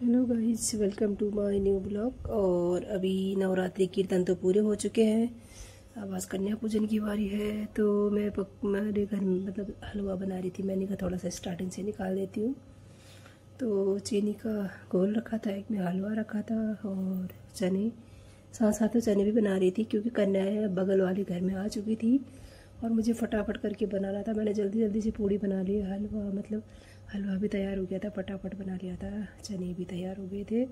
Hello guys, welcome to my new blog. और अभी नवरात्रि कीर्तन तो पूरे हो चुके हैं। अब आज कन्या पूजन की बारी है। तो मेरे घर में मतलब हलवा बना रही थी। मैंने कहा थोड़ा सा स्टार्टिंग से निकाल देती हूँ। तो चीनी का घोल रखा था, एक में हलवा रखा था और चने, साथ साथ तो चने भी बना रही थी क्योंकि कन्या बगल वाले घर में आ चुकी थी और मुझे फटाफट करके बनाना था। मैंने जल्दी जल्दी से पूड़ी बना ली। हलवा भी तैयार हो गया था, फटाफट बना लिया था। चने भी तैयार हो गए थे।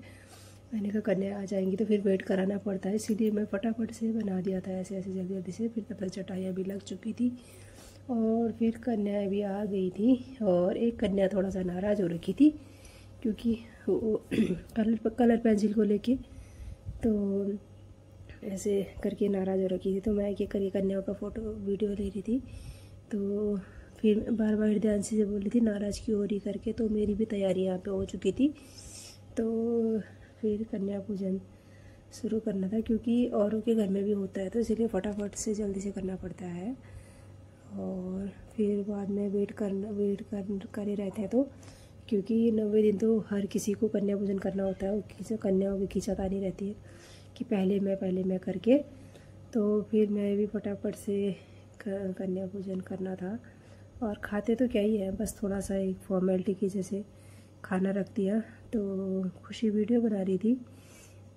मैंने कहा कन्या आ जाएंगी तो फिर वेट कराना पड़ता है, इसीलिए मैं फटाफट से बना दिया था ऐसे ऐसे जल्दी जल्दी से। फिर तब तक चटाइयाँ भी लग चुकी थी और फिर कन्या भी आ गई थी। और एक कन्या थोड़ा सा नाराज़ हो रखी थी क्योंकि वो कलर पेंसिल को लेके तो ऐसे करके नाराज़ हो रखी थी। तो मैं ये करके कन्याओं का फ़ोटो वीडियो ले रही थी। तो फिर बार बार ध्यान से बोल रही थी नाराज़ क्यों हो रही करके। तो मेरी भी तैयारी यहाँ पे हो चुकी थी। तो फिर कन्या पूजन शुरू करना था क्योंकि औरों के घर में भी होता है, तो इसीलिए फटाफट से जल्दी से करना पड़ता है। और फिर बाद में वेट करे रहते हैं। तो क्योंकि 90 दिन तो हर किसी को कन्या पूजन करना होता है। कन्याओं की खींचातानी रहती है कि पहले मैं करके। तो फिर मैं भी फटाफट से कन्या पूजन करना था। और खाते तो क्या ही है, बस थोड़ा सा एक फॉर्मेलिटी की जैसे खाना रख दिया। तो खुशी वीडियो बना रही थी,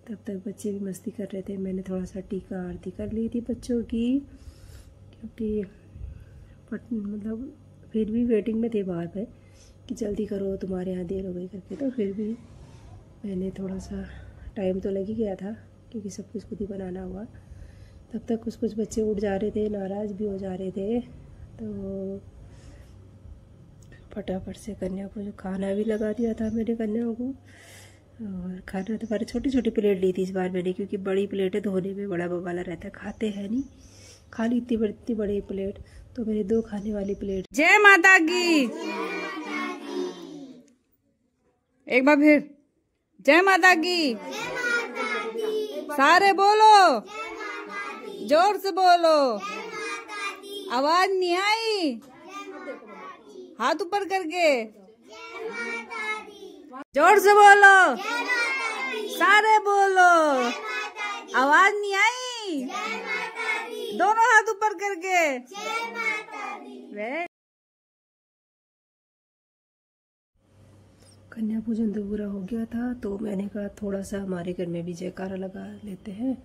तब तक बच्चे भी मस्ती कर रहे थे। मैंने थोड़ा सा टीका आरती कर ली थी बच्चों की क्योंकि मतलब फिर भी वेटिंग में थे बाहर पे कि जल्दी करो तुम्हारे यहाँ देर हो गई करके। तो फिर भी मैंने थोड़ा सा टाइम तो लग ही गया था क्योंकि सब कुछ खुद ही बनाना हुआ। तब तक कुछ बच्चे उठ जा रहे थे, नाराज़ भी हो जा रहे थे। तो फटाफट से कन्या को जो खाना भी लगा दिया था मैंने कन्याओं को। और खाना तो बारे छोटी छोटी प्लेट ली थी इस बार मैंने, क्योंकि बड़ी प्लेटें धोने में बड़ा बवाला रहता है, खाते हैं नहीं खाली इतनी बड़ी प्लेट। तो मेरे 2 खाने वाली प्लेट। जय माता की। एक बार फिर जय माता की। सारे बोलो, जोर से बोलो, आवाज नहीं आई। हाथ ऊपर करके जोर से बोलो, सारे बोलो, आवाज नहीं आई। दोनों हाथ ऊपर करके। कन्या पूजन तो पूरा हो गया था। तो मैंने कहा थोड़ा सा हमारे घर में भी जयकारा लगा लेते हैं।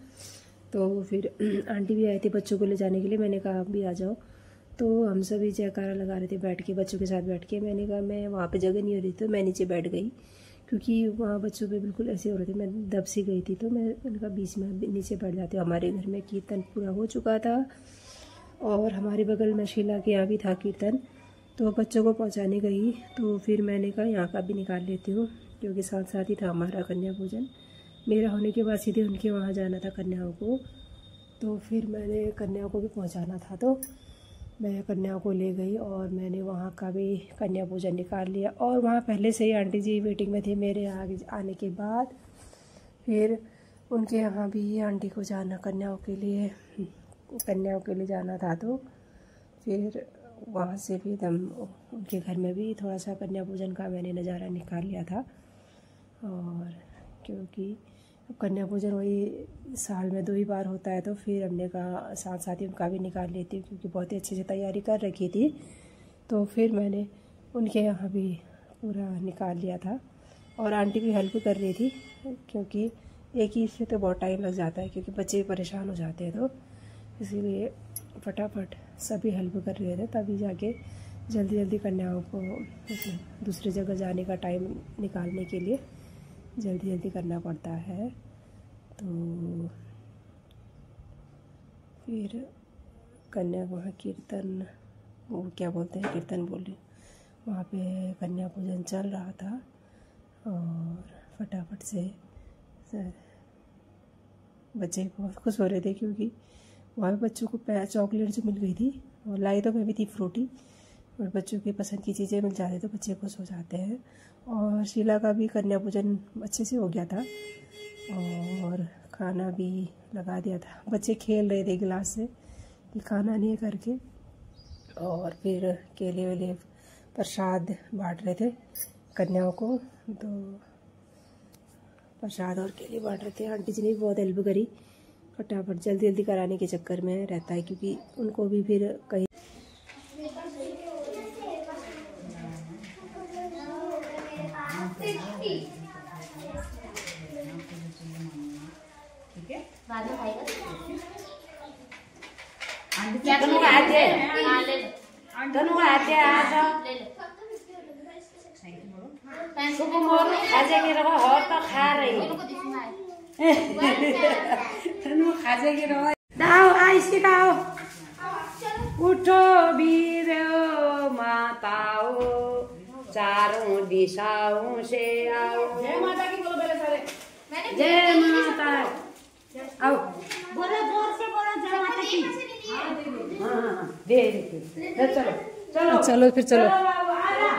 तो फिर आंटी भी आए थे बच्चों को ले जाने के लिए। मैंने कहा आप भी आ जाओ। तो हम सभी जयकारा लगा रहे थे बैठ के, बच्चों के साथ बैठ के। मैंने कहा मैं वहाँ पे जगह नहीं हो रही, तो मैं नीचे बैठ गई क्योंकि वहाँ बच्चों पे बिल्कुल ऐसे हो रहे थे। मैं दब सी गई थी, तो मैंने कहा बीच में नीचे बैठ जाते। हमारे घर में कीर्तन पूरा हो चुका था और हमारे बगल में शीला के यहाँ भी था कीर्तन। तो बच्चों को पहुँचाने गई तो फिर मैंने कहा यहाँ का भी निकाल लेती हूँ क्योंकि साथ साथ ही था हमारा कन्या पूजन। मेरा होने के बाद सीधे उनके वहाँ जाना था कन्याओं को। तो फिर मैंने कन्याओं को भी पहुँचाना था, तो मैं कन्याओं को ले गई और मैंने वहाँ का भी कन्या पूजन निकाल लिया। और वहाँ पहले से ही आंटी जी वेटिंग में थे मेरे आगे आने के बाद। फिर उनके यहाँ भी आंटी को जाना कन्याओं के लिए जाना था। तो फिर वहाँ से भी उनके घर में भी थोड़ा सा कन्या पूजन का मैंने नज़ारा निकाल लिया था। और क्योंकि कन्या पूजन वही साल में 2 ही बार होता है, तो फिर हमने कहा साथ साथ ही उनका भी निकाल लेती हूँ क्योंकि बहुत ही अच्छे से तैयारी कर रखी थी। तो फिर मैंने उनके यहाँ भी पूरा निकाल लिया था। और आंटी भी हेल्प कर रही थी क्योंकि एक ही से तो बहुत टाइम लग जाता है क्योंकि बच्चे परेशान हो जाते हैं। तो इसीलिए फटाफट सभी हेल्प कर रहे थे, तभी जाके जल्दी जल्दी कन्याओं को दूसरी जगह जाने का टाइम निकालने के लिए जल्दी जल्दी करना पड़ता है। तो फिर कन्या वहाँ कीर्तन, वो क्या बोलते हैं, कीर्तन बोली, वहाँ पे कन्या पूजन चल रहा था। और फटाफट से बच्चे बहुत खुश हो रहे थे क्योंकि वहाँ पे बच्चों को चॉकलेट जो मिल गई थी, और लाई तो मैं भी थी फ्रूटी, और बच्चों की पसंद की चीज़ें मिल जाती तो बच्चे खुश हो जाते हैं। और शीला का भी कन्या पूजन अच्छे से हो गया था और खाना भी लगा दिया था। बच्चे खेल रहे थे गिलास से कि खाना नहीं करके। और फिर केले वेले प्रसाद बांट रहे थे कन्याओं को। तो प्रसाद और केले बांट रहे थे। आंटी जी ने भी बहुत हेल्प करी, फटाफट जल्दी जल्दी कराने के चक्कर में रहता है, क्योंकि उनको भी फिर कहीं उठो वीर माताओ, चारों दिशाओं से आओ। जय माता की बोलो पहले सारे। जय माता। आओ बोलो, जोर से बोलो जय माता की। हाँ दे चलो चलो चलो फिर चलो। बाबू आ जा।